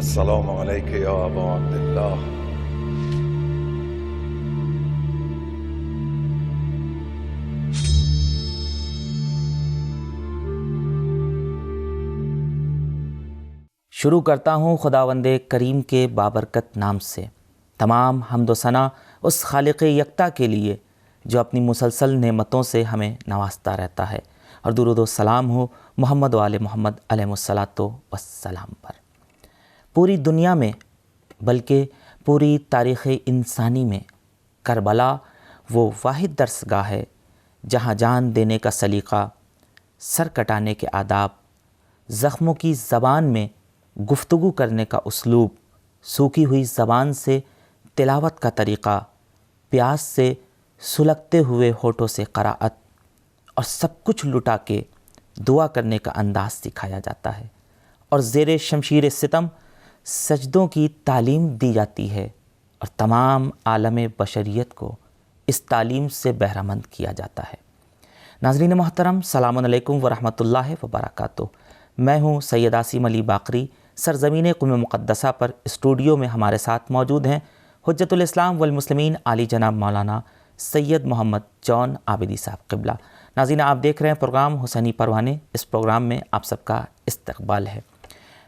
السلام عليك يا أبا عبد الله. شروع کرتا ہوں خداوند کریم کے بابرکت نام سے. تمام حمد و ثنا اس خالق یکتا کے لیے جو اپنی مسلسل نعمتوں سے ہمیں نوازتا رہتا ہے، اور درود و سلام ہو محمد و آل محمد علیہ الصلاۃ والسلام پر. پوری دنیا میں بلکہ پوری تاریخ انسانی میں کربلا وہ واحد درسگاہ ہے جہاں جان دینے کا سلیقہ، سر کٹانے کے آداب، زخموں کی زبان میں گفتگو کرنے کا اسلوب، سوکھی ہوئی زبان سے تلاوت کا طریقہ، پیاس سے سلگتے ہوئے ہونٹوں سے قرأت، اور سب کچھ لٹا کے دعا کرنے کا انداز سکھایا جاتا ہے، اور زیر شمشیر ستم سجدوں کی تعلیم دی جاتی ہے، اور تمام عالم بشریت کو اس تعلیم سے بہرہ مند کیا جاتا ہے. ناظرین محترم، السلام علیکم ورحمۃ اللہ وبرکاتہ. میں ہوں سید عاصم علی باقری. سرزمین قم مقدسہ پر اسٹوڈیو میں ہمارے ساتھ موجود ہیں حجت الاسلام والمسلمین عالی جناب مولانا سید محمد جون عابدی صاحب قبلہ. ناظرین، آپ دیکھ رہے ہیں پروگرام حسینی پروانے. اس پروگرام میں آپ سب کا استقبال ہے.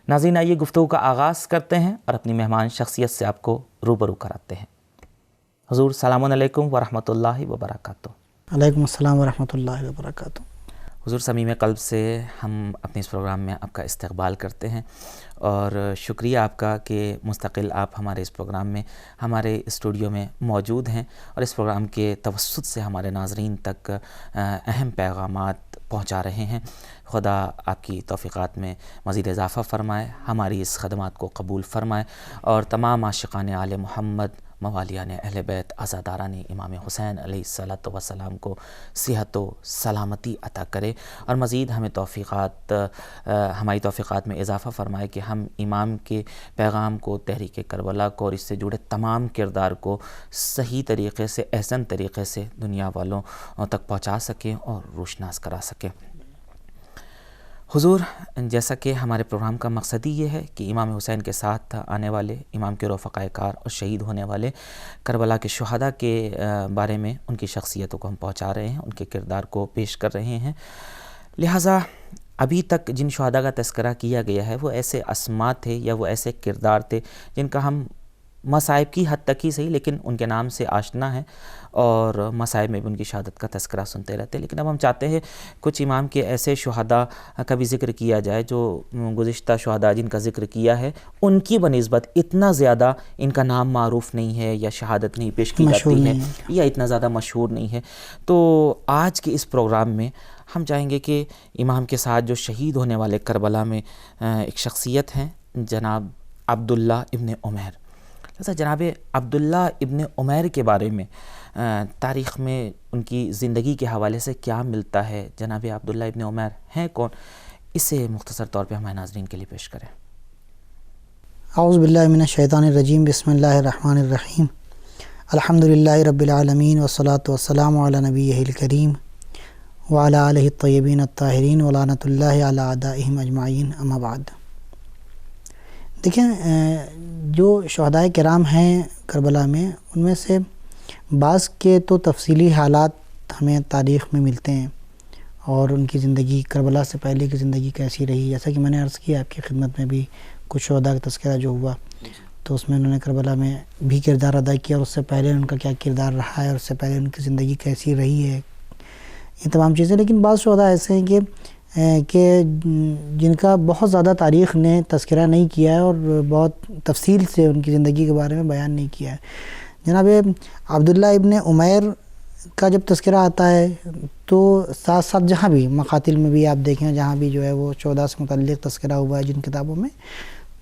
ناظرین، آئیے گفتگو کا آغاز کرتے ہیں اور اپنی مہمان شخصیت سے آپ کو روبرو کراتے ہیں. حضور السلام علیکم ورحمۃ اللہ وبرکاتہ. علیکم السلام ورحمۃ اللہ وبرکاتہ. حضور، صمیم قلب سے ہم اپنے اس پروگرام میں آپ کا استقبال کرتے ہیں، اور شکریہ آپ کا کہ مستقل آپ ہمارے اس پروگرام میں ہمارے اسٹوڈیو میں موجود ہیں، اور اس پروگرام کے توسط سے ہمارے ناظرین تک اہم پیغامات پہنچا رہے ہیں. خدا آپ کی توفیقات میں مزید اضافہ فرمائے، ہماری اس خدمات کو قبول فرمائے، اور تمام عاشقان آل محمد، موالیان اہل بیت، عزاداران امام حسین علیہ الصلاۃ والسلام کو صحت و سلامتی عطا کرے، اور مزید ہمیں ہماری توفیقات میں اضافہ فرمائے کہ ہم امام کے پیغام کو، تحریک کربلا کو، اور اس سے جڑے تمام کردار کو صحیح طریقے سے، احسن طریقے سے دنیا والوں تک پہنچا سکیں اور روشناس کرا سکیں. حضور، جیسا کہ ہمارے پروگرام کا مقصد ہی یہ ہے کہ امام حسین کے ساتھ آنے والے، امام کے رفقائے کار اور شہید ہونے والے کربلا کے شہداء کے بارے میں ان کی شخصیتوں کو ہم پہنچا رہے ہیں، ان کے کردار کو پیش کر رہے ہیں. لہٰذا ابھی تک جن شہداء کا تذکرہ کیا گیا ہے وہ ایسے اسماء تھے یا وہ ایسے کردار تھے جن کا ہم مصائب کی حد تک ہی صحیح لیکن ان کے نام سے آشنا ہیں، اور مصائب میں بھی ان کی شہادت کا تذکرہ سنتے رہتے ہیں. لیکن اب ہم چاہتے ہیں کچھ امام کے ایسے شہداء کا بھی ذکر کیا جائے جو گزشتہ شہداء جن کا ذکر کیا ہے ان کی بنسبت اتنا زیادہ ان کا نام معروف نہیں ہے، یا شہادت نہیں پیش کی جاتی ہے، یا اتنا زیادہ مشہور نہیں ہے. تو آج کے اس پروگرام میں ہم چاہیں گے کہ امام کے ساتھ جو شہید ہونے والے کربلا میں ایک شخصیت ہیں جناب عبداللہ ابن عمیر. جناب عبداللہ ابن عمیر کے بارے میں تاریخ میں ان کی زندگی کے حوالے سے کیا ملتا ہے، جناب عبداللہ ابن عمیر ہیں کون، اسے مختصر طور پہ ہمارے ناظرین کے لیے پیش کریں. اعوذ باللہ من الشیطان الرجیم، بسم اللہ الرحمن الرحیم. الحمدللہ رب العالمین والصلاة والسلام علی نبیہ الکریم وعلی آلہ الطیبین الطاہرین ولعنۃ اللہ علی اعدائہم اجمعین، اما بعد. دیکھیں، جو شہدائے کرام ہیں کربلا میں، ان میں سے بعض کے تو تفصیلی حالات ہمیں تاریخ میں ملتے ہیں، اور ان کی زندگی، کربلا سے پہلے کی زندگی کیسی رہی. جیسا کہ میں نے عرض کیا آپ کی خدمت میں بھی، کچھ شہداء کا تذکرہ جو ہوا تو اس میں انہوں نے کربلا میں بھی کردار ادا کیا، اور اس سے پہلے ان کا کیا کردار رہا ہے، اور اس سے پہلے ان کی زندگی کیسی رہی ہے، یہ تمام چیزیں. لیکن بعض شہداء ایسے ہیں کہ جن کا بہت زیادہ تاریخ نے تذکرہ نہیں کیا ہے، اور بہت تفصیل سے ان کی زندگی کے بارے میں بیان نہیں کیا ہے. جناب عبداللہ ابن عمیر کا جب تذکرہ آتا ہے تو ساتھ ساتھ جہاں بھی مقاتل میں بھی آپ دیکھیں، جہاں بھی جو ہے وہ شہداء سے متعلق تذکرہ ہوا ہے جن کتابوں میں،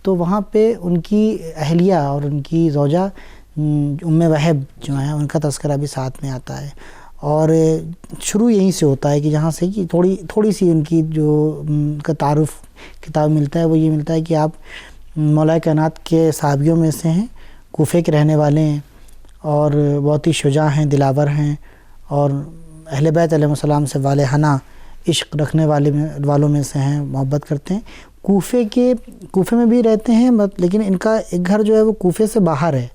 تو وہاں پہ ان کی اہلیہ اور ان کی زوجہ ام وہب جو ہیں ان کا تذکرہ بھی ساتھ میں آتا ہے. اور شروع یہیں سے ہوتا ہے کہ جہاں سے کہ تھوڑی سی ان کی جو کا تعارف کتاب ملتا ہے وہ یہ ملتا ہے کہ آپ مولا کائنات کے صحابیوں میں سے ہیں، کوفے کے رہنے والے ہیں، اور بہت ہی شجاع ہیں، دلاور ہیں، اور اہل بیت علیہ السلام سے والہانہ عشق رکھنے والوں میں سے ہیں، محبت کرتے ہیں. کوفے میں بھی رہتے ہیں، لیکن ان کا ایک گھر جو ہے وہ کوفے سے باہر ہے،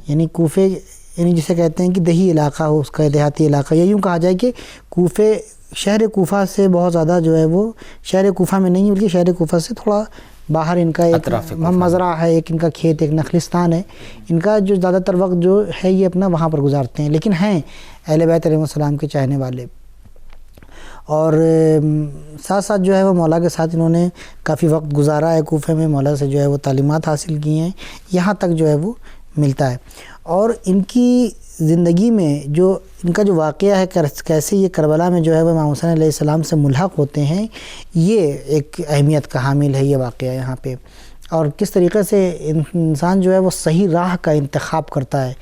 یعنی کوفے یعنی جسے کہتے ہیں کہ دیہی علاقہ ہو، اس کا دیہاتی علاقہ، یا یوں کہا جائے کہ کوفے شہر کوفہ سے بہت زیادہ جو ہے وہ شہر کوفہ میں نہیں، بلکہ شہر کوفہ سے تھوڑا باہر ان کا ایک مزرعہ ہے، ایک ان کا کھیت، ایک نخلستان ہے. ان کا جو زیادہ تر وقت جو ہے یہ اپنا وہاں پر گزارتے ہیں، لیکن ہیں اہل بیت علیہ السلام کے چاہنے والے. اور ساتھ ساتھ جو ہے وہ مولا کے ساتھ انہوں نے کافی وقت گزارا ہے کوفے میں، مولا سے جو ہے وہ تعلیمات حاصل کی ہیں، یہاں تک جو ہے وہ ملتا ہے. اور ان کی زندگی میں جو ان کا جو واقعہ ہے، کیسے یہ کربلا میں جو ہے وہ امام حسین علیہ السلام سے ملحق ہوتے ہیں، یہ ایک اہمیت کا حامل ہے یہ واقعہ یہاں پہ. اور کس طریقے سے انسان جو ہے وہ صحیح راہ کا انتخاب کرتا ہے،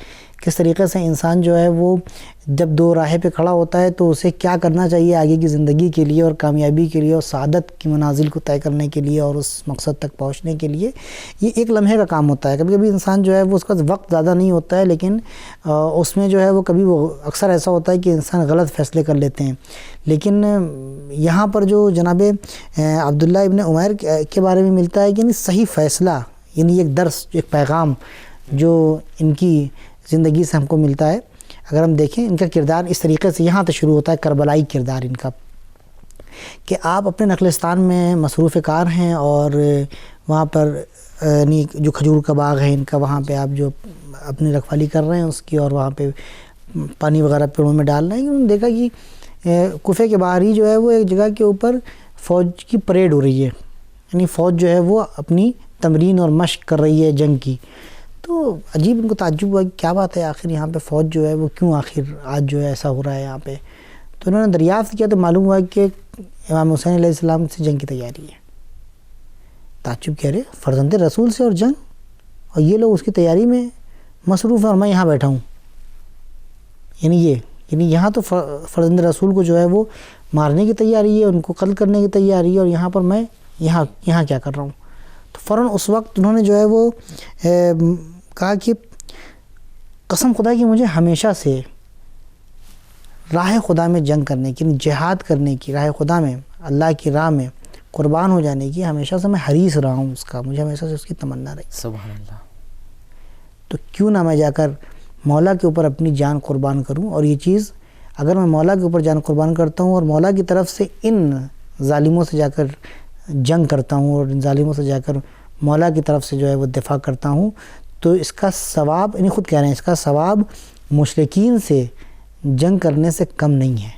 کس طریقے سے انسان جو ہے وہ جب دو راہ پہ کھڑا ہوتا ہے تو اسے کیا کرنا چاہیے آگے کی زندگی کے لیے اور کامیابی کے لیے اور سعادت کی منازل کو طے کرنے کے لیے اور اس مقصد تک پہنچنے کے لیے. یہ ایک لمحے کا کام ہوتا ہے. کبھی کبھی انسان جو ہے وہ اس کا وقت زیادہ نہیں ہوتا ہے، لیکن اس میں جو ہے وہ کبھی وہ اکثر ایسا ہوتا ہے کہ انسان غلط فیصلے کر لیتے ہیں. لیکن یہاں پر جو جناب عبداللہ ابن عمیر کے بارے میں ملتا ہے کہ یعنی صحیح فیصلہ، یعنی ایک درس، ایک پیغام جو ان کی زندگی سے ہم کو ملتا ہے. اگر ہم دیکھیں ان کا کردار اس طریقے سے یہاں سے شروع ہوتا ہے، کربلائی کردار ان کا، کہ آپ اپنے نخلستان میں مصروف کار ہیں اور وہاں پر یعنی جو کھجور کا باغ ہے ان کا، وہاں پہ آپ جو اپنی رکھوالی کر رہے ہیں اس کی، اور وہاں پہ پانی وغیرہ پیڑوں میں ڈال رہے ہیں. انہوں نے دیکھا کہ کوفے کے باہر ہی جو ہے وہ ایک جگہ کے اوپر فوج کی پریڈ ہو رہی ہے، یعنی فوج جو ہے وہ اپنی تمرین اور مشق کر رہی ہے جنگ کی. تو عجیب ان کو تعجب ہوا کہ کیا بات ہے، آخر یہاں پہ فوج جو ہے وہ کیوں آخر آج جو ہے ایسا ہو رہا ہے یہاں پہ. تو انہوں نے دریافت کیا تو معلوم ہوا کہ امام حسین علیہ السلام سے جنگ کی تیاری ہے. تعجب کہہ رہے فرزند رسول سے اور جنگ، اور یہ لوگ اس کی تیاری میں مصروف ہیں اور میں یہاں بیٹھا ہوں. یعنی یہاں تو فرزند رسول کو جو ہے وہ مارنے کی تیاری ہے، ان کو قتل کرنے کی تیاری ہے، اور یہاں پر میں یہاں کیا کر رہا ہوں. تو فوراً اس وقت انہوں نے جو ہے وہ کہا کہ قسم خدا کی مجھے ہمیشہ سے راہ خدا میں جنگ کرنے کی، جہاد کرنے کی، راہ خدا میں اللہ کی راہ میں قربان ہو جانے کی ہمیشہ سے میں حریص رہا ہوں، اس کا مجھے ہمیشہ سے اس کی تمنا رہی. سبحان اللہ. تو کیوں نہ میں جا کر مولا کے اوپر اپنی جان قربان کروں. اور یہ چیز اگر میں مولا کے اوپر جان قربان کرتا ہوں اور مولا کی طرف سے ان ظالموں سے جا کر جنگ کرتا ہوں اور ان ظالموں سے جا کر مولا کی طرف سے جو ہے وہ دفاع کرتا ہوں، تو اس کا ثواب، یعنی خود کہہ رہے ہیں، اس کا ثواب مشرکین سے جنگ کرنے سے کم نہیں ہے.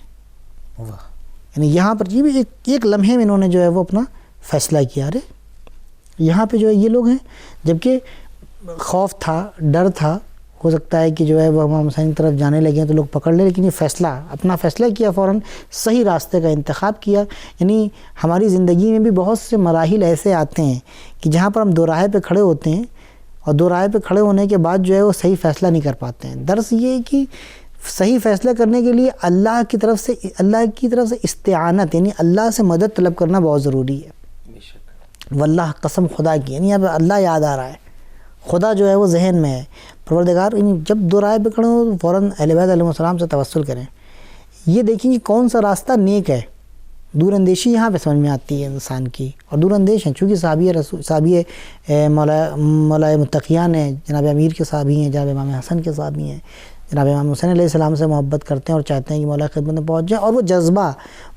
یعنی یہاں پر یہ بھی ایک لمحے میں انہوں نے جو ہے وہ اپنا فیصلہ کیا. ارے یہاں پہ جو ہے یہ لوگ ہیں، جبکہ خوف تھا، ڈر تھا، ہو سکتا ہے کہ جو ہے وہ امام حسین کی طرف جانے لگے ہیں تو لوگ پکڑ لیں، لیکن یہ اپنا فیصلہ کیا، فوراً صحیح راستے کا انتخاب کیا. یعنی ہماری زندگی میں بھی بہت سے مراحل ایسے آتے ہیں کہ جہاں پر ہم دو راہ پہ کھڑے ہوتے ہیں، اور دو راہ پہ کھڑے ہونے کے بعد جو ہے وہ صحیح فیصلہ نہیں کر پاتے ہیں. درس یہ ہے کہ صحیح فیصلہ کرنے کے لیے اللہ کی طرف سے استعانت، یعنی اللہ سے مدد طلب کرنا بہت ضروری ہے. واللہ قسم خدا کی، یعنی اب اللہ یاد آ رہا ہے، خدا جو ہے وہ ذہن میں ہے، پروردگار. یعنی جب دو راہ پہ کھڑے ہوں تو فوراً اہل بیت علیہ السلام سے توسل کریں. یہ دیکھیں کہ کون سا راستہ نیک ہے. دور اندیشی یہاں پہ سمجھ میں آتی ہے انسان کی، اور دور اندیش ہیں چونکہ صحابی مولا متقیان ہیں، جناب امیر کے صحابی ہیں، جناب امام حسن کے صحابی ہیں، جناب امام حسین علیہ السلام سے محبت کرتے ہیں اور چاہتے ہیں کہ مولا کی خدمت میں پہنچ جائیں. اور وہ جذبہ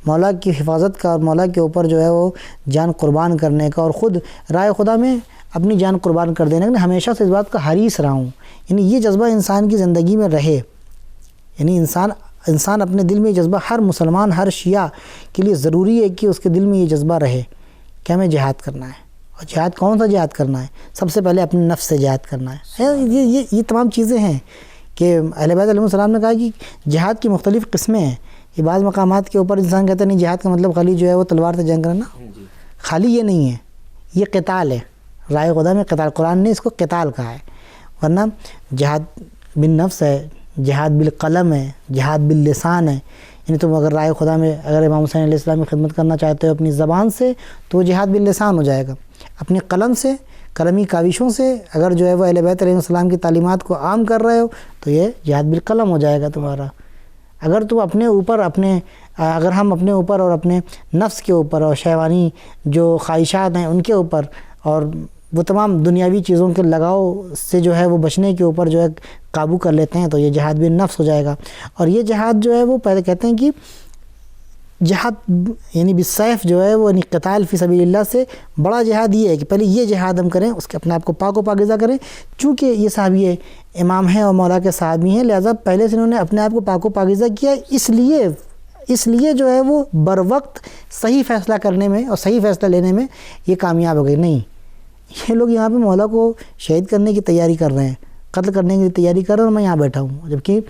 مولا کی حفاظت کا اور مولا کے اوپر جو ہے وہ جان قربان کرنے کا اور خود رائے خدا میں اپنی جان قربان کر دینے کا، ہمیشہ سے اس بات کا حریص رہا ہوں. یعنی یہ جذبہ انسان کی زندگی میں رہے. یعنی انسان اپنے دل میں یہ جذبہ، ہر مسلمان، ہر شیعہ کے لیے ضروری ہے کہ اس کے دل میں یہ جذبہ رہے کہ ہمیں جہاد کرنا ہے. اور جہاد کون سا جہاد کرنا ہے؟ سب سے پہلے اپنے نفس سے جہاد کرنا ہے. یہ تمام چیزیں ہیں کہ اہل بیت علیہ السلام نے کہا کہ جہاد کی مختلف قسمیں ہیں. یہ بعض مقامات کے اوپر انسان کہتا ہے نہیں جہاد کا مطلب خالی جو ہے وہ تلوار سے جنگ کرنا، خالی یہ نہیں ہے، یہ قتال ہے. رائے خدا میں قتال، قرآن نے اس کو قتال کہا ہے. ورنہ جہاد بالنفس ہے، جہاد بالقلم ہے، جہاد باللسان ہے. یعنی تم اگر رائے خدا میں اگر امام حسین علیہ السلام کی خدمت کرنا چاہتے ہو اپنی زبان سے تو وہ جہاد باللسان ہو جائے گا. اپنی قلم سے، قلمی کاوشوں سے اگر جو ہے وہ اہل بیت علیہ السلام کی تعلیمات کو عام کر رہے ہو تو یہ جہاد بالقلم ہو جائے گا تمہارا. اگر تم اپنے اوپر اپنے اگر ہم اپنے اوپر اور اپنے نفس کے اوپر اور شہوانی جو خواہشات ہیں ان کے اوپر اور وہ تمام دنیاوی چیزوں کے لگاؤ سے جو ہے وہ بچنے کے اوپر جو ہے قابو کر لیتے ہیں تو یہ جہاد بھی نفس ہو جائے گا. اور یہ جہاد جو ہے وہ پہلے کہتے ہیں کہ جہاد یعنی بالسیف جو ہے وہ یعنی قتال فی سبیل اللہ سے بڑا جہاد یہ ہے کہ پہلے یہ جہاد ہم کریں، اس کے اپنے آپ کو پاک و پاکیزہ کریں. چونکہ یہ صحابی امام ہیں اور مولا کے صحابی ہیں، لہذا پہلے سے انہوں نے اپنے آپ کو پاک و پاکیزہ کیا، اس لیے جو ہے وہ بر وقت صحیح فیصلہ کرنے میں اور صحیح فیصلہ لینے میں یہ کامیاب ہو گئے. نہیں، یہ لوگ یہاں پہ مولا کو شہید کرنے کی تیاری کر رہے ہیں، قتل کرنے کی تیاری کر رہے ہیں، اور میں یہاں بیٹھا ہوں، جبکہ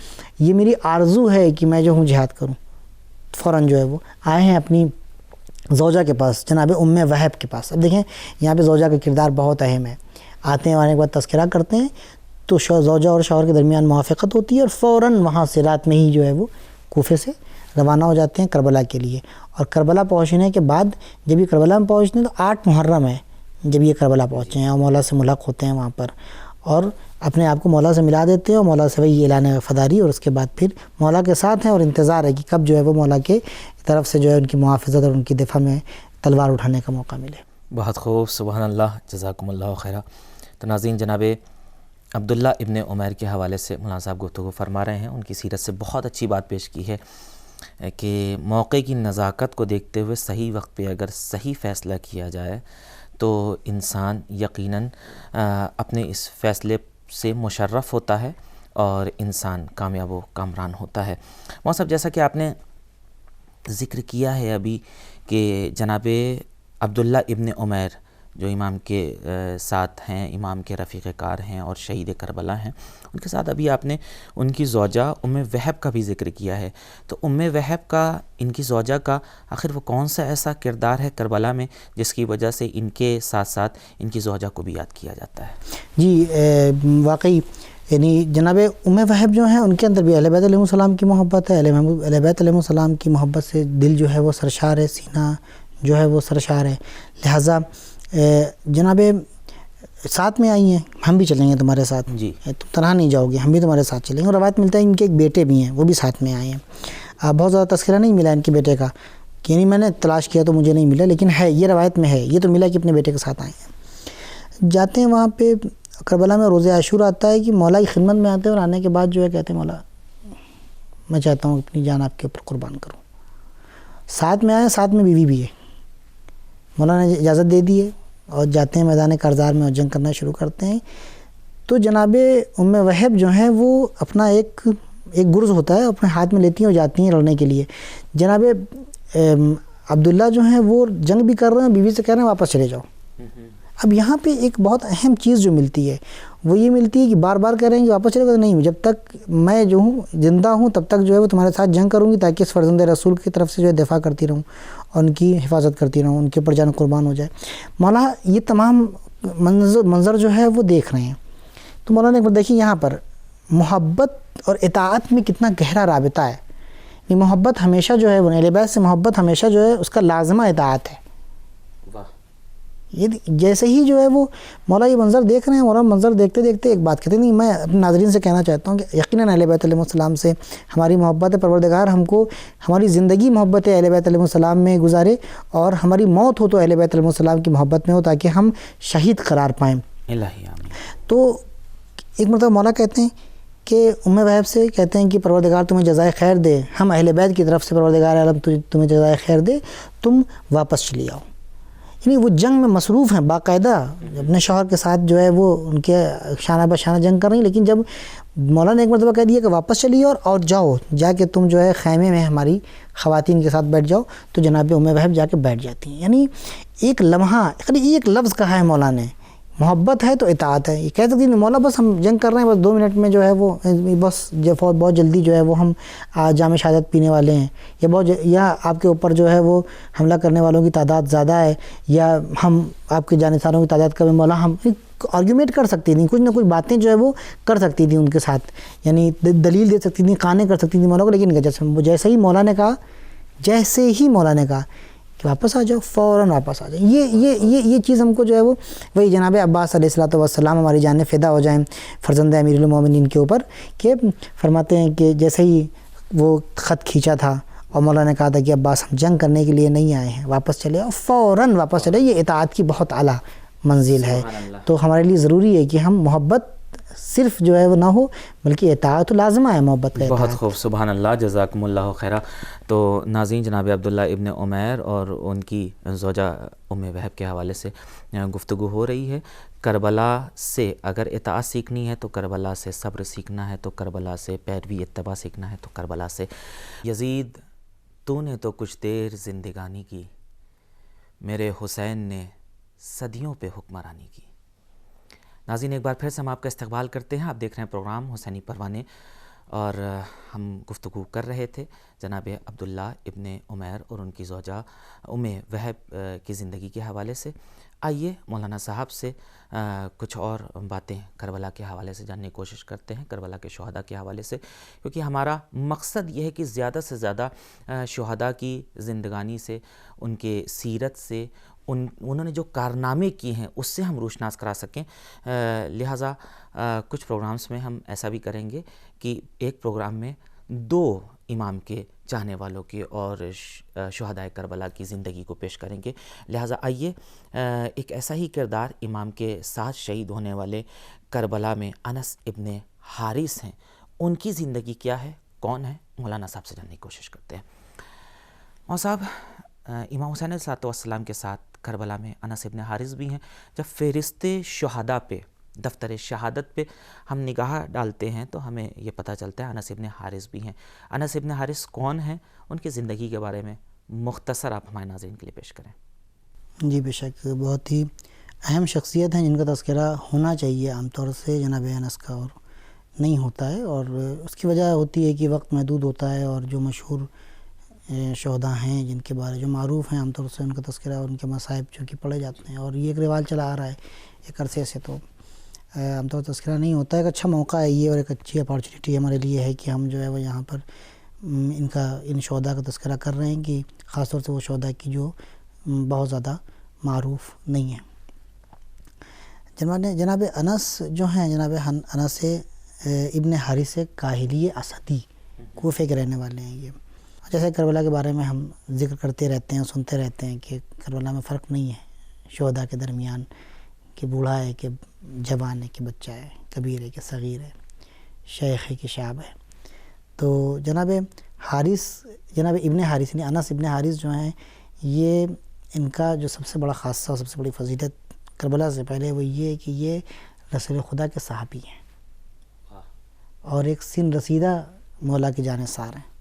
یہ میری آرزو ہے کہ میں جو ہوں جہاد کروں. فوراً جو ہے وہ آئے ہیں اپنی زوجہ کے پاس، جناب ام وہب کے پاس. اب دیکھیں یہاں پہ زوجہ کا کردار بہت اہم ہے. آتے ہیں، آنے کے بعد تذکرہ کرتے ہیں تو زوجہ اور شوہر کے درمیان موافقت ہوتی ہے اور فوراً وہاں سے رات میں ہی جو ہے وہ کوفے سے روانہ ہو جاتے ہیں کربلا کے لیے. اور کربلا پہنچنے کے بعد جب یہ کربلا میں پہنچتے ہیں تو 8 محرم ہے جب یہ کربلا پہنچے ہیں اور مولا سے ملاق ہوتے ہیں وہاں پر، اور اپنے آپ کو مولا سے ملا دیتے ہیں اور مولا سے وہی اعلان وفاداری، اور اس کے بعد پھر مولا کے ساتھ ہیں اور انتظار ہے کہ کب جو ہے وہ مولا کے طرف سے جو ہے ان کی محافظت اور ان کی دفاع میں تلوار اٹھانے کا موقع ملے. بہت خوب، سبحان اللہ، جزاکم اللہ خیرہ. تو ناظرین، جناب عبداللہ ابن عمیر کے حوالے سے مولانا صاحب گفتگو فرما رہے ہیں. ان کی سیرت سے بہت اچھی بات پیش کی ہے کہ موقع کی نزاکت کو دیکھتے ہوئے صحیح وقت پہ اگر صحیح فیصلہ کیا جائے تو انسان یقیناً اپنے اس فیصلے سے مشرف ہوتا ہے اور انسان کامیاب و کامران ہوتا ہے. مولانا صاحب، جیسا کہ آپ نے ذکر کیا ہے ابھی کہ جناب عبداللہ ابن عمیر جو امام کے ساتھ ہیں، امام کے رفیق کار ہیں اور شہید کربلا ہیں، ان کے ساتھ ابھی آپ نے ان کی زوجہ ام وہب کا بھی ذکر کیا ہے. تو ام وہب کا، ان کی زوجہ کا آخر وہ کون سا ایسا کردار ہے کربلا میں جس کی وجہ سے ان کے ساتھ ساتھ ان کی زوجہ کو بھی یاد کیا جاتا ہے؟ جی واقعی یعنی جناب ام وہب جو ہیں ان کے اندر بھی اہل بیت علیہ السلام کی محبت ہے. اہل بیت علیہ السلام کی محبت سے دل جو ہے وہ سرشار ہے، سینہ جو ہے وہ سرشار ہے. لہٰذا جناب ساتھ میں آئی ہیں، ہم بھی چلیں گے تمہارے ساتھ، جی تم تنہا نہیں جاؤ گے، ہم بھی تمہارے ساتھ چلیں گے. اور روایت ملتا ہے ان کے ایک بیٹے بھی ہیں، وہ بھی ساتھ میں آئے ہیں. بہت زیادہ تذکرہ نہیں ملا ان کے بیٹے کا، یعنی میں نے تلاش کیا تو مجھے نہیں ملا، لیکن ہے، یہ روایت میں ہے، یہ تو ملا کہ اپنے بیٹے کے ساتھ آئے ہیں. جاتے ہیں وہاں پہ کربلا میں روز عاشورہ آتا ہے کہ مولا کی خدمت میں آتے ہیں، اور آنے کے بعد جو ہے کہتے ہیں مولا میں چاہتا ہوں اپنی جان آپ کے اوپر قربان کروں. ساتھ میں آئے، ساتھ میں بیوی بھی ہے. مولا نے اجازت دے دی ہے اور جاتے ہیں میدان کارزار میں اور جنگ کرنا شروع کرتے ہیں. تو جناب ام وہب جو ہیں وہ اپنا ایک گرز ہوتا ہے اپنے ہاتھ میں لیتی ہیں اور جاتی ہیں لڑنے کے لیے. جناب عبداللہ جو ہیں وہ جنگ بھی کر رہے ہیں، بیوی سے کہہ رہے ہیں واپس چلے جاؤ. اب یہاں پہ ایک بہت اہم چیز جو ملتی ہے وہ یہ ملتی ہے کہ بار بار کہہ رہے ہیں کہ واپس چلے گا، نہیں، جب تک میں جو ہوں زندہ ہوں تب تک جو ہے وہ تمہارے ساتھ جنگ کروں گی تاکہ اس فرزند رسول کی طرف سے جو ہے دفاع کرتی رہوں اور ان کی حفاظت کرتی رہوں، ان کے اوپر جان قربان ہو جائے. مولا یہ تمام منظر جو ہے وہ دیکھ رہے ہیں. تو مولا نے ایک بار دیکھیے یہاں پر محبت اور اطاعت میں کتنا گہرا رابطہ ہے. یہ محبت ہمیشہ جو ہے وہ اہل بیت سے محبت ہمیشہ جو ہے اس کا لازمہ اطاعت ہے. یہ جیسے ہی جو ہے وہ مولا یہ منظر دیکھ رہے ہیں، مولا منظر دیکھتے دیکھتے ایک بات کہتے ہیں، نہیں میں اپنے ناظرین سے کہنا چاہتا ہوں کہ یقیناً اہل بیت علیہ السلام سے ہماری محبت ہے. پروردگار ہم کو ہماری زندگی محبت اہل بیت علیہ السلام میں گزارے اور ہماری موت ہو تو اہل بیت علیہ السلام کی محبت میں ہو تاکہ ہم شہید قرار پائیں. الہی آمین. تو ایک مرتبہ مولا کہتے ہیں کہ ام وہب سے کہتے ہیں کہ پروردگار تمہیں جزائے خیر دے، ہم اہل بیت کی طرف سے پروردگار عالم تمہیں جزائے خیر دے، تم واپس چلی آؤ. یعنی وہ جنگ میں مصروف ہیں باقاعدہ، اپنے شوہر کے ساتھ جو ہے وہ ان کے شانہ بہ شانہ جنگ کر رہی ہیں. لیکن جب مولا نے ایک مرتبہ کہہ دیا کہ واپس چلیے اور جاؤ، جا کے تم جو ہے خیمے میں ہماری خواتین کے ساتھ بیٹھ جاؤ، تو جناب ام وہب جا کے بیٹھ جاتی ہیں. یعنی ایک لمحہ، ایک لفظ کہا ہے مولا نے، محبت ہے تو اطاعت ہے. یہ کہہ سکتی ہیں مولا بس ہم جنگ کر رہے ہیں، بس 2 منٹ میں جو ہے وہ بس بہت جلدی جو ہے وہ ہم جام شہادت پینے والے ہیں، یا آپ کے اوپر جو ہے وہ حملہ کرنے والوں کی تعداد زیادہ ہے، یا ہم آپ کے جانثاروں کی تعداد کم ہے. مولا ہم آرگیومنٹ کر سکتی تھیں، کچھ نہ کچھ باتیں جو ہے وہ کر سکتی تھیں ان کے ساتھ، یعنی دلیل دے سکتی تھیں، قانے کر سکتی تھیں مولا کو. لیکن جیسے ہی مولا نے کہا کہ واپس آ جاؤ، فوراً واپس آ جائیں. یہ چیز ہم کو جو ہے وہ وہی جناب عباس علیہ الصلوۃ والسلام ہماری جانیں فدا ہو جائیں فرزند امیر المومنین کے اوپر، کہ فرماتے ہیں کہ جیسے ہی وہ خط کھینچا تھا اور مولا نے کہا تھا کہ عباس ہم جنگ کرنے کے لیے نہیں آئے ہیں، واپس چلے، اور فوراً واپس چلے. یہ اطاعت کی بہت اعلیٰ منزل ہے. تو ہمارے لیے ضروری ہے کہ ہم محبت صرف جو ہے وہ نہ ہو، بلکہ اطاعت لازمہ ہے محبت کا. بہت خوب، سبحان اللہ، جزاکم اللہ خیرہ. تو ناظرین، جناب عبداللہ ابن عمیر اور ان کی زوجہ ام وہب کے حوالے سے گفتگو ہو رہی ہے. کربلا سے اگر اطاعت سیکھنی ہے تو کربلا سے صبر سیکھنا ہے، تو کربلا سے پیروی اتباع سیکھنا ہے، تو کربلا سے. یزید تو نے تو کچھ دیر زندگانی کی، میرے حسین نے صدیوں پہ حکمرانی کی. ناظرین، ایک بار پھر سے ہم آپ کا استقبال کرتے ہیں. آپ دیکھ رہے ہیں پروگرام حسینی پروانے، اور ہم گفتگو کر رہے تھے جناب عبداللہ ابن عمیر اور ان کی زوجہ ام وہب کی زندگی کے حوالے سے. آئیے مولانا صاحب سے کچھ اور باتیں کربلا کے حوالے سے جاننے کی کوشش کرتے ہیں، کربلا کے شہداء کے حوالے سے، کیونکہ ہمارا مقصد یہ ہے کہ زیادہ سے زیادہ شہداء کی زندگانی سے، ان کے سیرت سے، انہوں نے جو کارنامے کیے ہیں اس سے ہم روشناس کرا سکیں. لہٰذا کچھ پروگرامز میں ہم ایسا بھی کریں گے کہ ایک پروگرام میں 2 امام کے چاہنے والوں کی اور شہداء کربلا کی زندگی کو پیش کریں گے. لہٰذا آئیے ایک ایسا ہی کردار امام کے ساتھ شہید ہونے والے کربلا میں انس ابن حارث ہیں، ان کی زندگی کیا ہے، کون ہے، مولانا صاحب سے جاننے کی کوشش کرتے ہیں. مولانا صاحب، امام حسین علیہ السلام کے ساتھ کربلا میں انس ابن حارث بھی ہیں. جب فہرست شہداء پہ، دفتر شہادت پہ ہم نگاہ ڈالتے ہیں تو ہمیں یہ پتہ چلتا ہے انس ابن حارث بھی ہیں. انس ابن حارث کون ہیں، ان کی زندگی کے بارے میں مختصر آپ ہمارے ناظرین کے لیے پیش کریں. جی بے شک، بہت ہی اہم شخصیت ہیں جن کا تذکرہ ہونا چاہیے عام طور سے جناب انس کا، اور نہیں ہوتا ہے. اور اس کی وجہ ہوتی ہے کہ وقت محدود ہوتا ہے، اور جو مشہور شہداء ہیں جن کے بارے جو معروف ہیں عام طور سے ان کا تذکرہ اور ان کے مصائب چونکہ پڑھے جاتے ہیں، اور یہ ایک رواج چلا آ رہا ہے ایک عرصے سے، تو عام طور تذکرہ نہیں ہوتا ہے. ایک اچھا موقع ہے یہ، اور ایک اچھی اپارچونیٹی ہمارے لیے ہے کہ ہم جو ہے وہ یہاں پر ان شہداء کا تذکرہ کر رہے ہیں، کہ خاص طور سے وہ شہداء کی جو بہت زیادہ معروف نہیں ہیں. جناب انس جو ہیں، جناب انس ابن حارث کاہلی اسدی، کوفے کے رہنے والے ہیں. یہ جیسے کربلا کے بارے میں ہم ذکر کرتے رہتے ہیں، سنتے رہتے ہیں کہ کربلا میں فرق نہیں ہے شہداء کے درمیان، کہ بوڑھا ہے کہ جوان ہے کہ بچہ ہے، کبیر ہے کہ صغیر ہے، شیخ ہے کہ شاب ہے. تو جناب ابن حارث یعنی انس ابن حارث جو ہیں، یہ ان کا جو سب سے بڑا خاصہ اور سب سے بڑی فضیلت کربلا سے پہلے وہ یہ ہے کہ یہ رسول خدا کے صحابی ہیں، اور ایک سن رسیدہ مولا کے جانثار ہیں،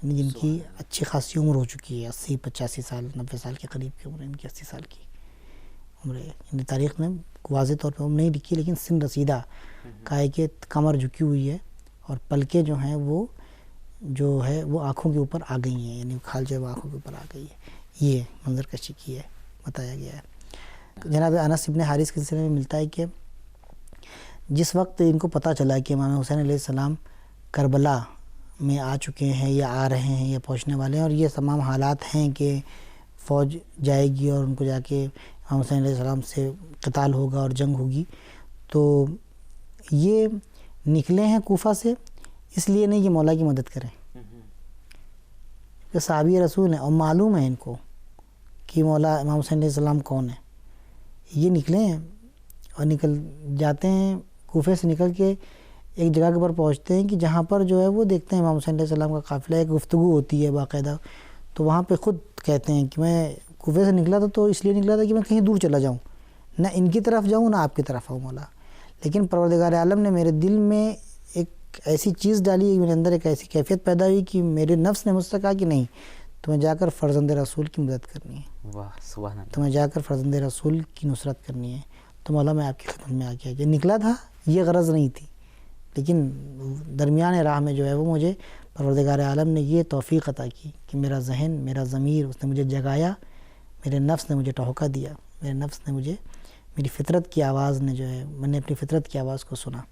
جن کی اچھی خاصی عمر ہو چکی ہے، 80-85 سال 90 سال کے قریب کی عمر ہے ان کی، 80 سال کی عمر ہے. ان تاریخ میں واضح طور پہ عمر نہیں لکھی، لیکن سن رسیدہ کا ہے کہ کمر جھکی ہوئی ہے، اور پلکیں جو ہیں وہ آنکھوں کے اوپر آ گئی ہیں، یعنی کھال جو ہے وہ آنکھوں کے اوپر آ گئی ہے. یہ منظر کشی کی ہے، بتایا گیا ہے. جناب انس ابن حارث کے سلسلے میں ملتا ہے کہ جس وقت ان کو پتہ چلا کہ امام حسین علیہ السلام کربلا میں آ چکے ہیں یا آ رہے ہیں یا پہنچنے والے ہیں، اور یہ تمام حالات ہیں کہ فوج جائے گی اور ان کو جا کے امام حسین علیہ السلام سے قتال ہوگا اور جنگ ہوگی، تو یہ نکلے ہیں کوفہ سے اس لیے نہیں کہ مولا کی مدد کریں، کہ صحابی رسول ہیں اور معلوم ہے ان کو کہ مولا امام حسین علیہ السلام کون ہے. یہ نکلے ہیں اور نکل جاتے ہیں کوفے سے، نکل کے ایک جگہ کے پر پہنچتے ہیں کہ جہاں پر جو ہے وہ دیکھتے ہیں امام حسین علیہ السلام کا قافلہ، ایک گفتگو ہوتی ہے باقاعدہ. تو وہاں پہ خود کہتے ہیں کہ میں کوفے سے نکلا تھا تو اس لیے نکلا تھا کہ میں کہیں دور چلا جاؤں، نہ ان کی طرف جاؤں نہ آپ کی طرف آؤں مولا، لیکن پروردگار عالم نے میرے دل میں ایک ایسی چیز ڈالی، میرے اندر ایک ایسی کیفیت پیدا ہوئی کہ میرے نفس نے مجھ سے کہا کہ نہیں، تمہیں جا کر فرزند رسول کی مدد کرنی ہے، واہ سبحان اللہ، تمہیں جا کر فرزند رسول کی نصرت کرنی ہے. تو مولا میں آپ کی خدمت میں آ گیا. جو نکلا تھا یہ غرض نہیں تھی، لیکن درمیان راہ میں جو ہے وہ مجھے پروردگار عالم نے یہ توفیق عطا کی کہ میرا ذہن، میرا ضمیر اس نے مجھے جگایا، میرے نفس نے مجھے ٹہوکا دیا، میرے نفس نے مجھے، میری فطرت کی آواز نے جو ہے، میں نے اپنی فطرت کی آواز کو سنا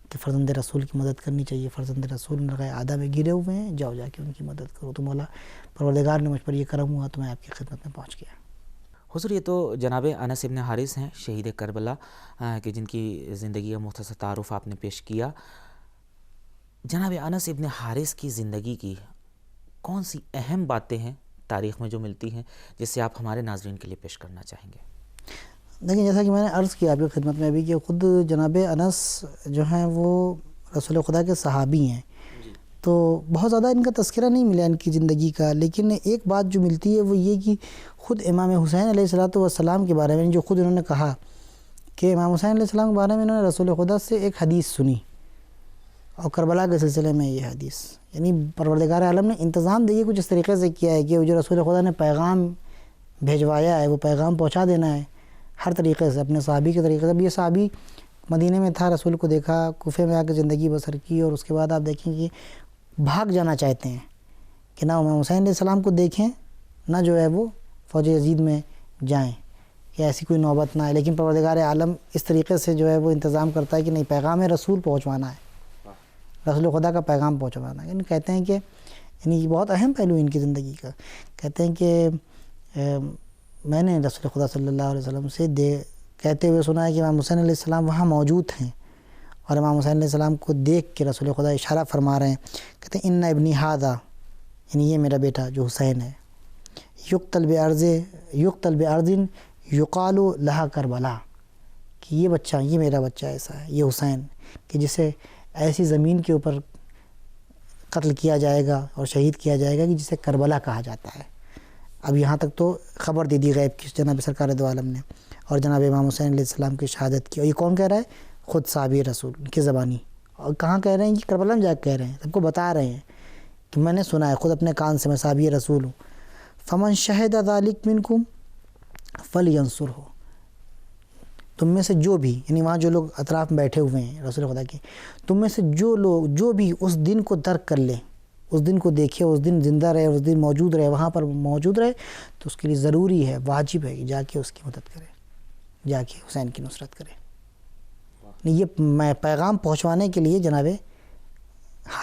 کہ فرزند رسول کی مدد کرنی چاہیے، فرزند رسول نرغہ آدھا میں گرے ہوئے ہیں، جاؤ جا کے ان کی مدد کرو. تو مولا پروردگار نے مجھ پر یہ کرم ہوا تو میں آپ کی خدمت میں پہنچ گیا. حضور، یہ تو جناب انس ابن حارث ہیں، شہید کربلا، کہ جن کی زندگی کا مختصر تعارف آپ نے پیش کیا. جناب انس ابن حارث کی زندگی کی کون سی اہم باتیں ہیں تاریخ میں جو ملتی ہیں جس سے آپ ہمارے ناظرین کے لیے پیش کرنا چاہیں گے؟ لیکن جیسا کہ میں نے عرض کیا آپ کی خدمت میں ابھی کہ خود جناب انس جو ہیں وہ رسول خدا کے صحابی ہیں، تو بہت زیادہ ان کا تذکرہ نہیں ملا ان کی زندگی کا، لیکن ایک بات جو ملتی ہے وہ یہ کہ خود امام حسین علیہ السلام کے بارے میں جو خود انہوں نے کہا کہ امام حسین علیہ السلام کے بارے میں انہوں نے رسول خدا سے ایک حدیث سنی، اور کربلا کے سلسلے میں یہ حدیث، یعنی پروردگار عالم نے انتظام دیکھیے کچھ اس طریقے سے کیا ہے کہ جو رسول خدا نے پیغام بھیجوایا ہے وہ پیغام پہنچا دینا ہے ہر طریقے سے، اپنے صحابی کے طریقے سے۔ اب یہ صحابی مدینے میں تھا، رسول کو دیکھا، کوفے میں آ کے زندگی بسر کی، اور اس کے بعد آپ دیکھیں کہ بھاگ جانا چاہتے ہیں کہ نہ امام حسین علیہ السلام کو دیکھیں، نہ جو ہے وہ فوج یزید میں جائیں کہ ایسی کوئی نوبت نہ آئے، لیکن پروردگار عالم اس طریقے سے جو ہے وہ انتظام کرتا ہے کہ نہیں، پیغام رسول پہنچوانا ہے، رسول خدا کا پیغام پہنچوانا ہے۔ یعنی کہتے ہیں کہ یعنی بہت اہم پہلو ان کی زندگی کا، کہتے ہیں کہ میں نے رسول خدا صلی اللہ علیہ وسلم سے کہتے ہوئے سنا ہے کہ امام حسین علیہ السلام وہاں موجود ہیں، اور امام حسین علیہ السلام کو دیکھ کے رسول خدا اشارہ فرما رہے ہیں، کہتے ہیں ان ابنی ھذا، یعنی یہ میرا بیٹا جو حسین ہے، یقتل بارض یقال لہا کربلا، کہ یہ بچہ، یہ میرا بچہ ایسا ہے، یہ حسین کہ جسے ایسی زمین کے اوپر قتل کیا جائے گا اور شہید کیا جائے گا کہ جسے کربلا کہا جاتا ہے۔ اب یہاں تک تو خبر دے دی غیب کی جناب سرکار دو عالم نے، اور جناب امام حسین علیہ السلام کی شہادت کی، اور یہ کون کہہ رہا ہے؟ خود صحابی رسول، ان کی زبانی، اور کہاں کہہ رہے ہیں کہ کربلا میں جا کے کہہ رہے ہیں، سب کو بتا رہے ہیں کہ میں نے سنا ہے خود اپنے کان سے، میں صحابی رسول ہوں۔ فمن شہد ذلک منکم فلینصرہ، تم میں سے جو بھی، یعنی وہاں جو لوگ اطراف میں بیٹھے ہوئے ہیں رسول خدا کے، تم میں سے جو لوگ جو بھی اس دن کو درک کر لے، اس دن کو دیکھے، اس دن زندہ رہے، اس دن موجود رہے، وہاں پر موجود رہے، تو اس کے لیے ضروری ہے، واجب ہے کہ جا کے اس کی مدد کرے، جا کے حسین کی نصرت کرے۔ یہ میں پیغام پہنچوانے کے لیے جناب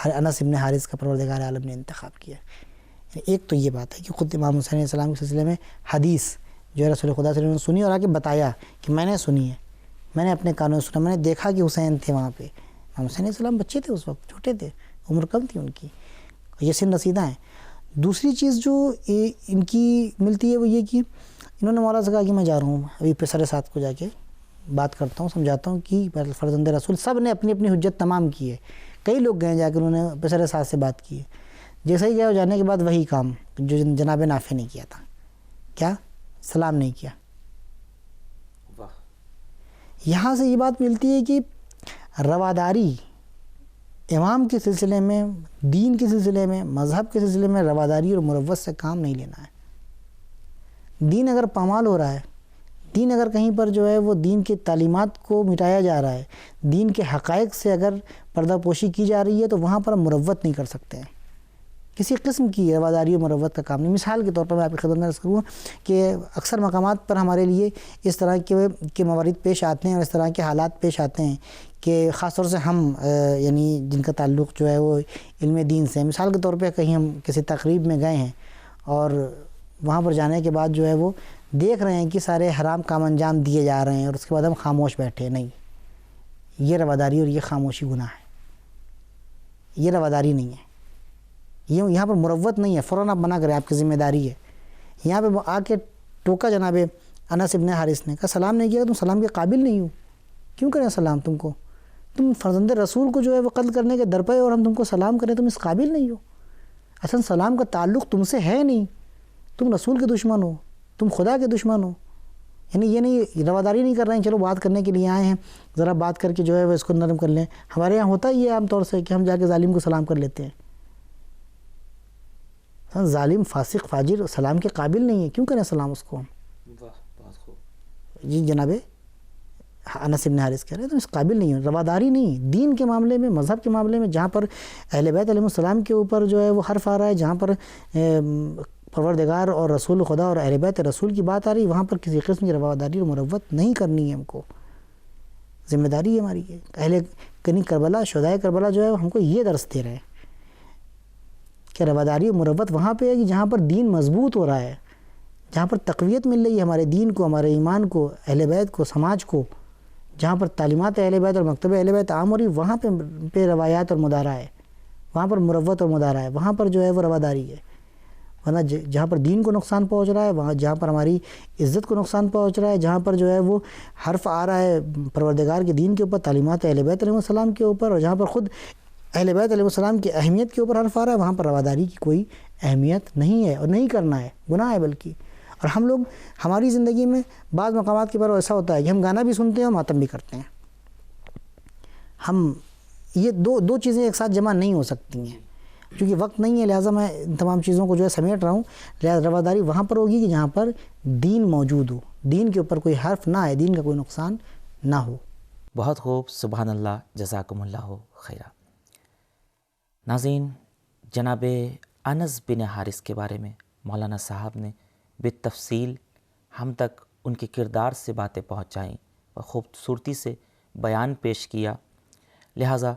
انس ابن حارث کا پروردگار عالم نے انتخاب کیا۔ ایک تو یہ بات ہے کہ خود امام حسین علیہ السلام کے سلسلے میں حدیث جو ہے رسول خدا صلی اللہ علیہ وسلم نے سنی، اور آگے بتایا کہ میں نے سنی ہے، میں نے اپنے کانوں سے سنا، میں نے دیکھا کہ حسین تھے وہاں پہ۔ امام حسین علیہ السلام بچے تھے اس وقت، چھوٹے تھے، عمر کم تھی ان کی، یہ سن رسیدہ ہیں۔ دوسری چیز جو ان کی ملتی ہے وہ یہ کہ انہوں نے مولا سے کہا کہ میں جا رہا ہوں، ابھی پسر ساتھ کو جا کے بات کرتا ہوں، سمجھاتا ہوں کہ فرزند رسول، سب نے اپنی اپنی حجت تمام کی ہے، کئی لوگ گئے جا کے انہوں نے پسر ساتھ سے بات کی ہے، جیسے ہی گیا جانے کے بعد وہی کام جو جناب نافع نے کیا تھا، کیا؟ سلام نہیں کیا۔ یہاں سے یہ بات ملتی ہے کہ رواداری امام کے سلسلے میں، دین کے سلسلے میں، مذہب کے سلسلے میں رواداری اور مروت سے کام نہیں لینا ہے۔ دین اگر پامال ہو رہا ہے، دین اگر کہیں پر جو ہے وہ دین کی تعلیمات کو مٹایا جا رہا ہے، دین کے حقائق سے اگر پردہ پوشی کی جا رہی ہے، تو وہاں پر ہم مروت نہیں کر سکتے ہیں، کسی قسم کی رواداری و مروت کا کام نہیں۔ مثال کے طور پر میں آپ کی خدمت میں عرض کروں کہ اکثر مقامات پر ہمارے لیے اس طرح کے موارد پیش آتے ہیں اور اس طرح کے حالات پیش آتے ہیں کہ خاص طور سے ہم یعنی جن کا تعلق جو ہے وہ علم دین سے، مثال کے طور پہ کہیں ہم کسی تقریب میں گئے ہیں اور وہاں پر جانے کے بعد جو ہے وہ دیکھ رہے ہیں کہ سارے حرام کام انجام دیے جا رہے ہیں، اور اس کے بعد ہم خاموش بیٹھے، نہیں، یہ رواداری اور یہ خاموشی گناہ ہے، یہ رواداری نہیں ہے، یہ یہاں پر مروت نہیں ہے، فوراً آپ منع کریں، آپ کی ذمہ داری ہے۔ یہاں پہ آ کے ٹوکا جناب انس ابن حارث نے، کہا سلام نہیں کیا، تم سلام کے قابل نہیں ہو، کیوں کریں سلام تم کو؟ تم فرزند رسول کو جو ہے وہ قتل کرنے کے در پہ، اور ہم تم کو سلام کریں، تم اس قابل نہیں ہو، اصلا سلام کا تعلق تم سے ہے نہیں، تم رسول کے دشمن ہو، تم خدا کے دشمن ہو۔ یعنی یہ نہیں، رواداری نہیں کر رہے ہیں، چلو بات کرنے کے لیے آئے ہیں، ذرا بات کر کے جو ہے وہ اس کو نرم کر لیں۔ ہمارے یہاں ہوتا ہی ہے عام طور سے کہ ہم جا کے ظالم کو سلام کر لیتے ہیں، ظالم فاسق فاجر سلام کے قابل نہیں ہے، کیوں کریں سلام اس کو ہم؟ جی جناب انس ابن حارث کہہ رہے ہیں تو اس قابل نہیں ہے، رواداری نہیں، دین کے معاملے میں، مذہب کے معاملے میں، جہاں پر اہل بیت علیہ السلام کے اوپر جو ہے وہ حرف آ رہا ہے، جہاں پر پروردگار اور رسول خدا اور اہل بیت رسول کی بات آ رہی ہے، وہاں پر کسی قسم کی رواداری اور مروت نہیں کرنی ہے، ہم کو ذمہ داری ہے ہماری ہے۔ اہل کربلا، شہدائے کربلا جو ہے ہم کو یہ درس دے رہے ہیں کہ رواداری اور مروت وہاں پہ ہے کہ جہاں پر دین مضبوط ہو رہا ہے، جہاں پر تقویت مل رہی ہے ہمارے دین کو، ہمارے ایمان کو، اہل بیت کو، سماج کو، جہاں پر تعلیمات اہل بیت اور مکتب اہل بیت عام ہو رہی، وہاں پہ روایات اور مدارہ ہے، وہاں پر مروت اور مدارہ ہے، وہاں پر جو ہے وہ رواداری ہے۔ ورنہ جہاں پر دین کو نقصان پہنچ رہا ہے، وہاں جہاں پر ہماری عزت کو نقصان پہنچ رہا ہے، جہاں پر جو ہے وہ حرف آ رہا ہے پروردگار کے دین کے اوپر، تعلیمات اہل بیت علیہ السلام کے اوپر، اور جہاں پر خود اہل بیت علیہ السلام کی اہمیت کے اوپر حرف آ رہا ہے، وہاں پر رواداری کی کوئی اہمیت نہیں ہے اور نہیں کرنا ہے، گناہ ہے بلکہ۔ اور ہم لوگ ہماری زندگی میں بعض مقامات کے پر ایسا ہوتا ہے کہ ہم گانا بھی سنتے ہیں اور ماتم بھی کرتے ہیں۔ ہم یہ دو چیزیں ایک ساتھ جمع نہیں ہو سکتی ہیں، کیونکہ وقت نہیں ہے، لہٰذا میں ان تمام چیزوں کو جو ہے سمیٹ رہا ہوں۔ لہٰذا رواداری وہاں پر ہوگی کہ جہاں پر دین موجود ہو، دین کے اوپر کوئی حرف نہ آئے، دین کا کوئی نقصان نہ ہو۔ بہت خوب، سبحان اللہ، جزاکم اللہ خیرہ۔ ناظرین، جناب انس بن حارث کے بارے میں مولانا صاحب نے بالتفصیل ہم تک ان کے کردار سے باتیں پہنچائیں اور خوبصورتی سے بیان پیش کیا، لہٰذا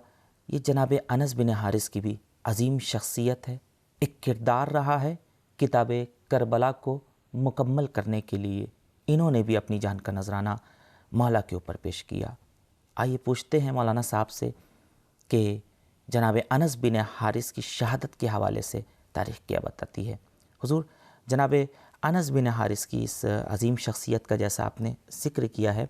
یہ جناب انس بن حارث کی بھی عظیم شخصیت ہے، ایک کردار رہا ہے کتاب کربلا کو مکمل کرنے کے لیے۔ انہوں نے بھی اپنی جان کا نذرانہ مولا کے اوپر پیش کیا۔ آئیے پوچھتے ہیں مولانا صاحب سے کہ جناب انس بن حارث کی شہادت کے حوالے سے تاریخ کیا بتاتی ہے۔ حضور، جناب انس بن حارث کی اس عظیم شخصیت کا جیسا آپ نے ذکر کیا ہے،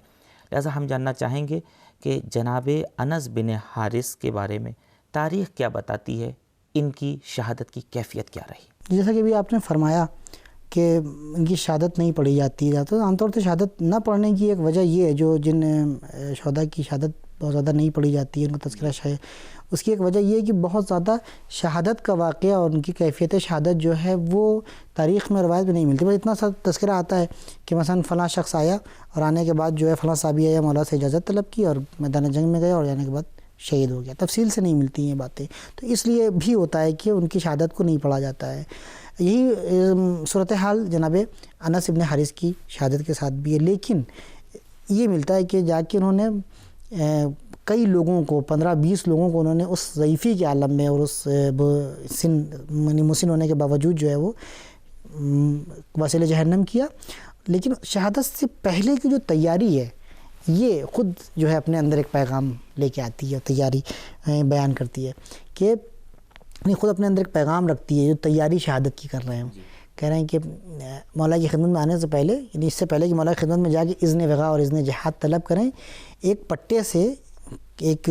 لہذا ہم جاننا چاہیں گے کہ جناب انس بن حارث کے بارے میں تاریخ کیا بتاتی ہے، ان کی شہادت کی کیفیت کیا رہی؟ جیسا کہ ابھی آپ نے فرمایا کہ ان کی شہادت نہیں پڑھی جاتی ہے، تو عام طور سے شہادت نہ پڑھنے کی ایک وجہ یہ ہے، جو جن شہداء کی شہادت بہت زیادہ نہیں پڑھی جاتی ہے، ان کا تذکرہ اس کی ایک وجہ یہ ہے کہ بہت زیادہ شہادت کا واقعہ اور ان کی کیفیت شہادت جو ہے وہ تاریخ میں روایت میں نہیں ملتی۔ بس اتنا سا تذکرہ آتا ہے کہ مثلا فلاں شخص آیا اور آنے کے بعد جو ہے فلاں صحابی آیا، مولا سے اجازت طلب کی اور میدان جنگ میں گیا اور جانے کے بعد شہید ہو گیا۔ تفصیل سے نہیں ملتی ہیں باتیں، تو اس لیے بھی ہوتا ہے کہ ان کی شہادت کو نہیں پڑھا جاتا ہے۔ یہی صورتحال جناب انس بن حارث کی شہادت کے ساتھ بھی ہے، لیکن یہ ملتا ہے کہ جا کے انہوں نے کئی لوگوں کو 15-20 لوگوں کو انہوں نے اس ضعیفی کے عالم میں اور اس مسن ہونے کے باوجود جو ہے وہ وسیلہ جہنم کیا۔ لیکن شہادت سے پہلے کی جو تیاری ہے یہ خود جو ہے اپنے اندر ایک پیغام لے کے آتی ہے، تیاری بیان کرتی ہے کہ خود اپنے اندر ایک پیغام رکھتی ہے جو تیاری شہادت کی کر رہے ہیں۔ کہہ رہے ہیں کہ مولا کی خدمت میں آنے سے پہلے، یعنی اس سے پہلے کہ مولا کی خدمت میں جا کے اذن وغا اور اذن جہاد طلب کریں، ایک پٹے سے، ایک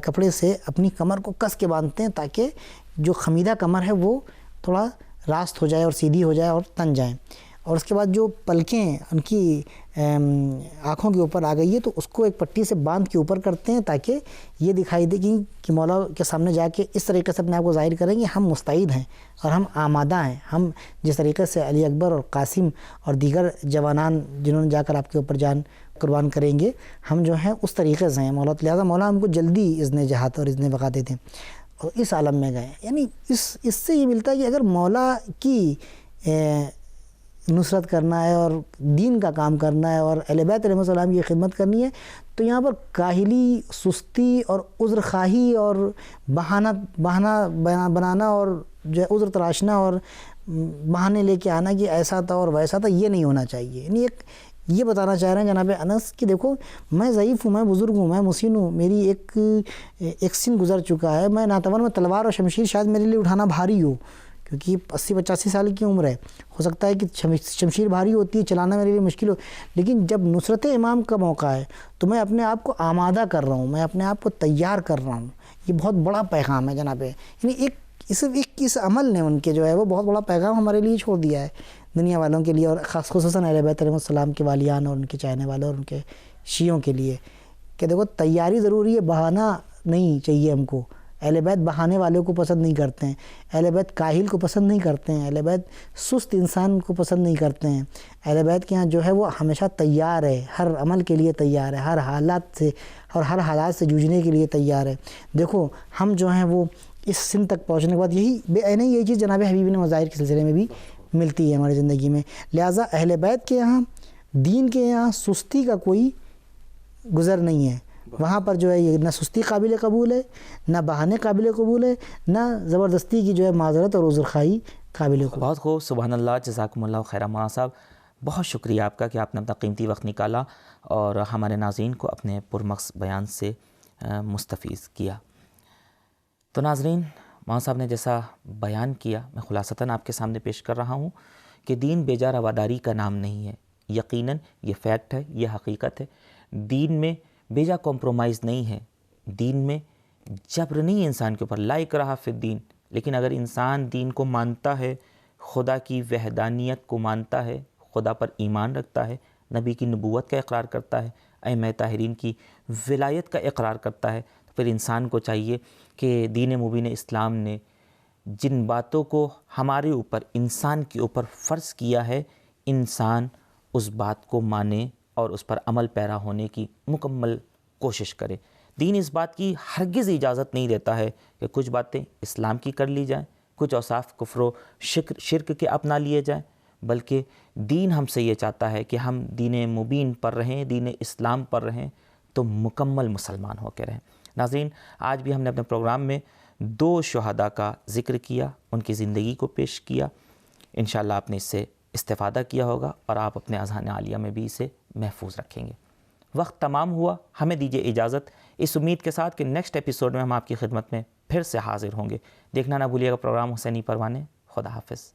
کپڑے سے اپنی کمر کو کس کے باندھتے ہیں تاکہ جو خمیدہ کمر ہے وہ تھوڑا راست ہو جائے اور سیدھی ہو جائے اور تن جائیں۔ اور اس کے بعد جو پلکیں ان کی آنکھوں کے اوپر آ گئی ہے تو اس کو ایک پٹی سے باندھ کے اوپر کرتے ہیں تاکہ یہ دکھائی دے کہ مولا کے سامنے جا کے اس طریقے سے اپنے آپ کو ظاہر کریں کہ ہم مستعد ہیں اور ہم آمادہ ہیں۔ ہم جس طریقے سے علی اکبر اور قاسم اور دیگر جوانان جنہوں نے جا کر آپ کے اوپر جان قربان کریں گے، ہم جو ہیں اس طریقے سے ہیں مولا، لہٰذا مولا ہم کو جلدی اذن جہاد اور اذن وغا دے دیں، اور اس عالم میں گئے۔ یعنی اس سے یہ ملتا ہے کہ اگر مولا کی نصرت کرنا ہے اور دین کا کام کرنا ہے اور اہل بیت علیہ السلام کی خدمت کرنی ہے تو یہاں پر کاہلی، سستی اور عذر خواہی اور بہانہ بنانا اور جو ہے عذر تراشنا اور بہانے لے کے آنا کہ ایسا تھا اور ویسا تھا، یہ نہیں ہونا چاہیے۔ یعنی یہ بتانا چاہ رہے ہیں جناب انس کہ دیکھو میں ضعیف ہوں، میں بزرگ ہوں، میں مسن ہوں، میری ایک سن گزر چکا ہے، میں ناتوان میں تلوار اور شمشیر شاید میرے لیے اٹھانا بھاری ہو، کیونکہ 80-85 سال کی عمر ہے، ہو سکتا ہے کہ شمشیر بھاری ہوتی ہے، چلانا میرے لیے مشکل ہو، لیکن جب نصرت امام کا موقع ہے تو میں اپنے آپ کو آمادہ کر رہا ہوں، میں اپنے آپ کو تیار کر رہا ہوں۔ یہ بہت بڑا پیغام ہے جناب، یعنی اس عمل نے ان کے جو ہے وہ بہت بڑا پیغام ہمارے لیے چھوڑ دیا ہے دنیا والوں کے لیے، اور خصوصاً اہل بیت علیہ السلام کے والیان اور ان کے چاہنے والوں اور ان کے شیعوں کے لیے کہ دیکھو تیاری ضروری ہے، بہانہ نہیں چاہیے ہم کو۔ اہل بیت بہانے والوں کو پسند نہیں کرتے ہیں، اہل بیت کاہل کو پسند نہیں کرتے ہیں، اہل بیت سست انسان کو پسند نہیں کرتے ہیں۔ اہل بیت کے یہاں جو ہے وہ ہمیشہ تیار ہے، ہر عمل کے لیے تیار ہے، ہر حالات سے اور ہر حالات سے جوجھنے کے لیے تیار ہے۔ دیکھو ہم جو ہیں وہ اس سن تک پہنچنے کے بعد یہی چیز جناب حبیب نے مظاہر کے سلسلے میں بھی ملتی ہے ہماری زندگی میں۔ لہٰذا اہل بیت کے یہاں، دین کے یہاں سستی کا کوئی گزر نہیں ہے، وہاں پر جو ہے یہ نہ سستی قابل قبول ہے، نہ بہانے قابل قبول ہے، نہ زبردستی کی جو ہے معذرت اور عذر خواہی قابل قبول۔ بہت خوب، سبحان اللہ، جزاکم اللہ خیرہ مولانا صاحب، بہت شکریہ آپ کا کہ آپ نے اپنا قیمتی وقت نکالا اور ہمارے ناظرین کو اپنے پرمغز بیان سے مستفیض کیا۔ تو ناظرین، مولانا صاحب نے جیسا بیان کیا میں خلاصتاً آپ کے سامنے پیش کر رہا ہوں کہ دین بیجا رواداری کا نام نہیں ہے. یقیناً یہ فیکٹ ہے، یہ حقیقت ہے. دین میں بیجا کمپرومائز نہیں ہے، دین میں جبر نہیں ہے انسان کے اوپر، لا اکراہ فی الدین. لیکن اگر انسان دین کو مانتا ہے، خدا کی وحدانیت کو مانتا ہے، خدا پر ایمان رکھتا ہے، نبی کی نبوت کا اقرار کرتا ہے، ائمہ طاہرین کی ولایت کا اقرار کرتا ہے، تو پھر انسان کو چاہیے کہ دین مبین اسلام نے جن باتوں کو ہمارے اوپر، انسان کے اوپر فرض کیا ہے، انسان اس بات کو مانے اور اس پر عمل پیرا ہونے کی مکمل کوشش کرے. دین اس بات کی ہرگز اجازت نہیں دیتا ہے کہ کچھ باتیں اسلام کی کر لی جائیں، کچھ اوصاف کفر و شرک کے اپنا لیے جائیں، بلکہ دین ہم سے یہ چاہتا ہے کہ ہم دین مبین پر رہیں، دین اسلام پر رہیں تو مکمل مسلمان ہو کے رہیں. ناظرین، آج بھی ہم نے اپنے پروگرام میں 2 شہداء کا ذکر کیا، ان کی زندگی کو پیش کیا. انشاءاللہ آپ نے اس سے استفادہ کیا ہوگا اور آپ اپنے اذہان عالیہ میں بھی اسے محفوظ رکھیں گے. وقت تمام ہوا، ہمیں دیجیے اجازت، اس امید کے ساتھ کہ نیکسٹ ایپیسوڈ میں ہم آپ کی خدمت میں پھر سے حاضر ہوں گے. دیکھنا نہ بھولیے گا پروگرام حسینی پروانے. خدا حافظ.